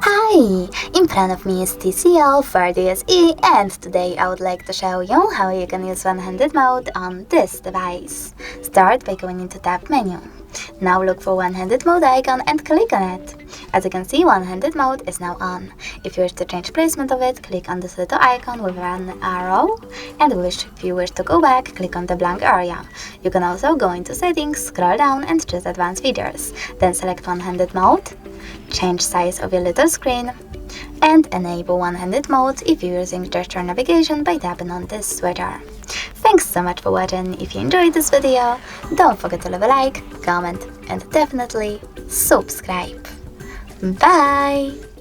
Hi! In front of me is TCL 4DSE, and today I would like to show you how you can use one-handed mode on this device. Start by going into Tab menu. Now look for one-handed mode icon and click on it. As you can see, one-handed mode is now on. If you wish to change placement of it, click on this little icon with an arrow, and if you wish to go back, click on the blank area. You can also go into settings, scroll down and choose advanced features. Then select one-handed mode, change size of your little screen, and enable one-handed mode if you're using gesture navigation by tapping on this switcher. Thanks so much for watching. If you enjoyed this video, don't forget to leave a like, comment, and definitely subscribe. Bye!